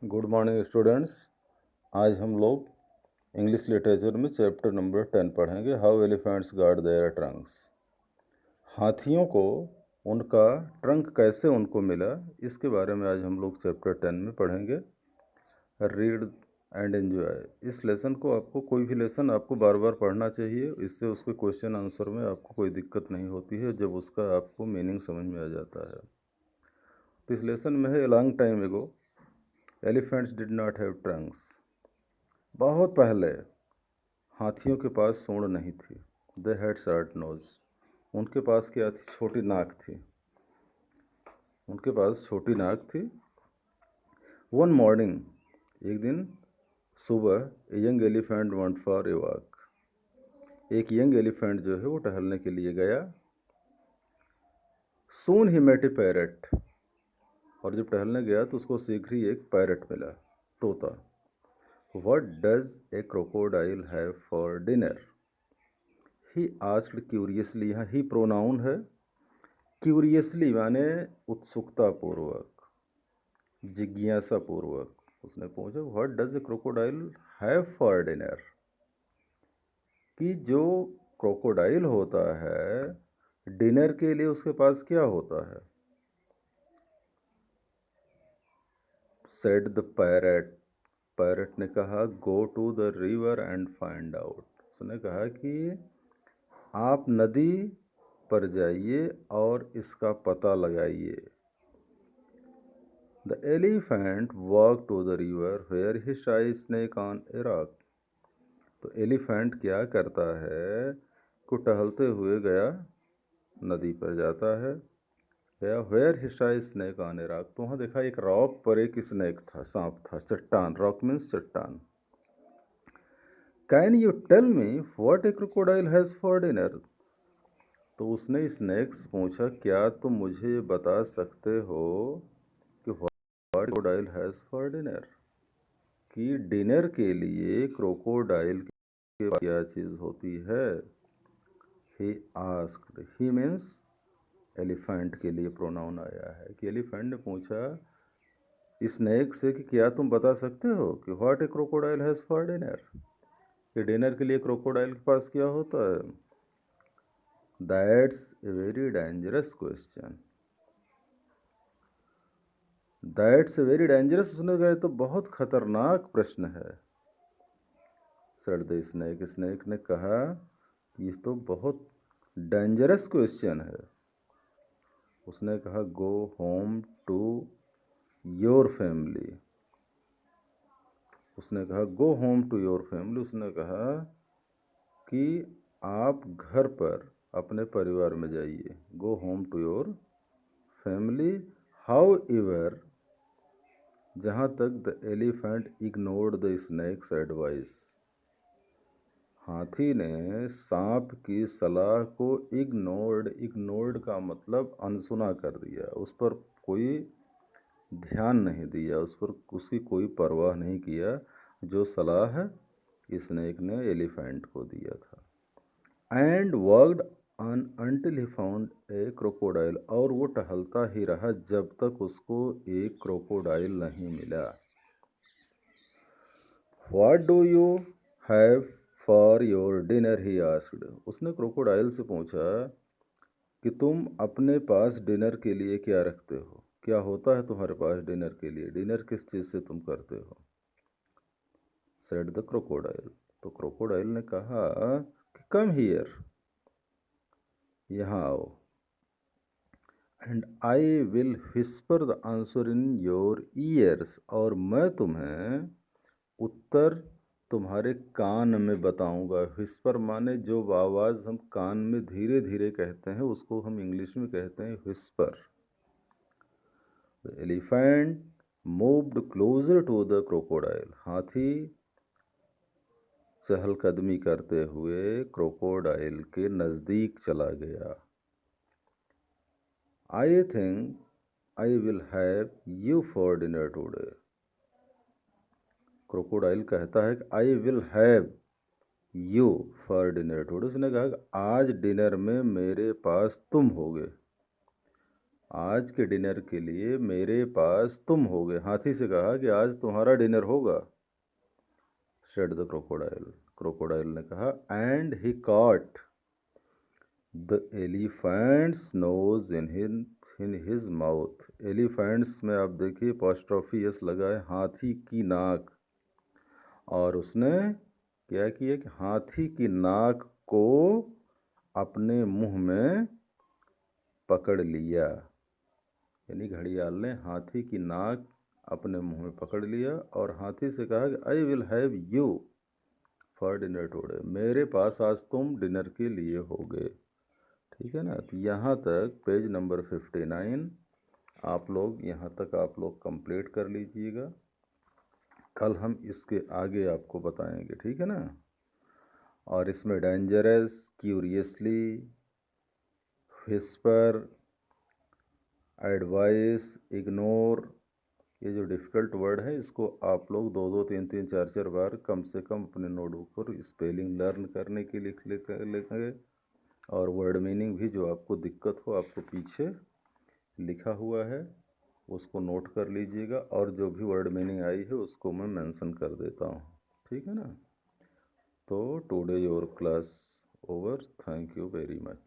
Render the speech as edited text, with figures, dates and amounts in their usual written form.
Good morning students. आज हम लोग इंग्लिश लिटरेचर में चैप्टर नंबर 10 पढ़ेंगे, how elephants guard their trunks. हाथियों को उनका ट्रंक कैसे उनको मिला, इसके बारे में आज हम लोग चैप्टर 10 में पढ़ेंगे। Read and enjoy. इस लेसन को आपको, कोई भी लेसन आपको बार बार पढ़ना चाहिए, इससे उसके क्वेश्चन आंसर में आपको कोई दिक्कत नहीं होती है जब उसका आपको मीनिंग समझ में आ जाता है। तो इस लेसन में है, long time ago elephants did not have trunks. बहुत पहले हाथियों के पास सूंड नहीं थी। They had short nose. उनके पास क्या थी? छोटी नाक थी। उनके पास छोटी नाक थी। वन मॉर्निंग, एक दिन सुबह, a young elephant went for a walk. एक यंग एलिफेंट जो है वो टहलने के लिए गया। सून ही मेट ए पैरट। और जब टहलने गया तो उसको शीघ्र ही एक पैरट मिला, तोता। What does a crocodile have for dinner? He asked curiously। यहाँ ही प्रोनाउन है। क्यूरियसली माने उत्सुकता पूर्वक, जिज्ञासा पूर्वक उसने पूछा, What does a crocodile have for dinner? कि जो क्रोकोडाइल होता है, डिनर के लिए उसके पास क्या होता है? Said the parrot। पैरट ने कहा, go to the river and find out. उसने कहा कि आप नदी पर जाइए और इसका पता लगाइए। The elephant walk to the river where he saw snake on a rock. तो एलिफेंट क्या करता है को टहलते हुए गया, नदी पर जाता है, गया where he saw snake on a rock. तो वहाँ देखा एक रॉक पर एक स्नेक था, सांप था, चट्टान। रॉक मीन्स चट्टान। Can you tell me what a crocodile has for dinner? तो उसने स्नेक से पूछा, क्या तुम मुझे बता सकते हो कि what crocodile has for dinner, कि डिनर के लिए क्रोकोडाइल के पास क्या चीज़ होती है? He asked. He means elephant के लिए प्रोनाउन आया है कि एलिफेंट ने पूछा स्नेक से कि क्या तुम बता सकते हो कि what a crocodile has for dinner, कि डिनर के लिए क्रोकोडाइल के पास क्या होता है? That's a very dangerous question. That's a very dangerous. उसने कहा तो बहुत खतरनाक प्रश्न है। Sir the snake. स्नेक ने कहा ये तो बहुत डेंजरस क्वेश्चन है। उसने कहा, go home to your family. उसने कहा go home to your family. उसने कहा कि आप घर पर अपने परिवार में जाइए। Go home to your family. However, जहाँ तक the elephant ignored the snake's advice. हाथी ने सांप की सलाह को इग्नोर्ड का मतलब अनसुना कर दिया, उस पर कोई ध्यान नहीं दिया, उस पर उसकी कोई परवाह नहीं किया जो सलाह स्नेक ने एलिफेंट को दिया था। And worked on until he found a crocodile. और वो टहलता ही रहा जब तक उसको एक क्रोकोडाइल नहीं मिला। What do you have for your dinner, he asked. उसने क्रोकोडाइल से पूछा कि तुम अपने पास डिनर के लिए क्या रखते हो, क्या होता है तुम्हारे पास डिनर के लिए, डिनर किस चीज़ से तुम करते हो? Said the crocodile. तो क्रोकोडाइल ने कहा कि कम हियर, यहाँ आओ, and I will whisper the answer in your ears. और मैं तुम्हें उत्तर तुम्हारे कान में बताऊंगा। विस्पर माने जो आवाज़ हम कान में धीरे धीरे कहते हैं उसको हम इंग्लिश में कहते हैं whisper. The elephant moved closer to the crocodile. हाथी चहलकदमी करते हुए क्रोकोडाइल के नज़दीक चला गया। I think I will have you for dinner today. Crocodile कहता है कि I will have you for dinner today. उसने कहा कि आज डिनर में मेरे पास तुम होगे। आज के डिनर के लिए मेरे पास तुम होगे। हाथी से कहा कि आज तुम्हारा डिनर होगा। सेड द क्रोकोडाइल, क्रोकोडाइल ने कहा। And he caught the elephant's nose in his mouth. Elephants में आप देखिए अपॉस्ट्रोफी एस लगा है, हाथी की नाक। और उसने क्या किया कि हाथी की नाक को अपने मुंह में पकड़ लिया। यानी घड़ियाल ने हाथी की नाक अपने मुंह में पकड़ लिया और हाथी से कहा कि I will have you for dinner today. मेरे पास आज तुम डिनर के लिए होगे। ठीक है ना। तो यहाँ तक पेज नंबर 59 आप लोग यहाँ तक आप लोग कंप्लीट कर लीजिएगा। कल हम इसके आगे आपको बताएंगे। ठीक है ना। और इसमें dangerous, curiously, whisper, advice, ignore, ये जो डिफ़िकल्ट वर्ड है इसको आप लोग 2-2, 3-3, 4-4 बार कम से कम अपने नोटबुक पर स्पेलिंग लर्न करने के लिए लिखेंगे। और वर्ड मीनिंग भी जो आपको दिक्कत हो आपको पीछे लिखा हुआ है उसको नोट कर लीजिएगा। और जो भी वर्ड मीनिंग आई है उसको मैं मेंशन कर देता हूँ। ठीक है ना। तो today your class over. Thank you very much.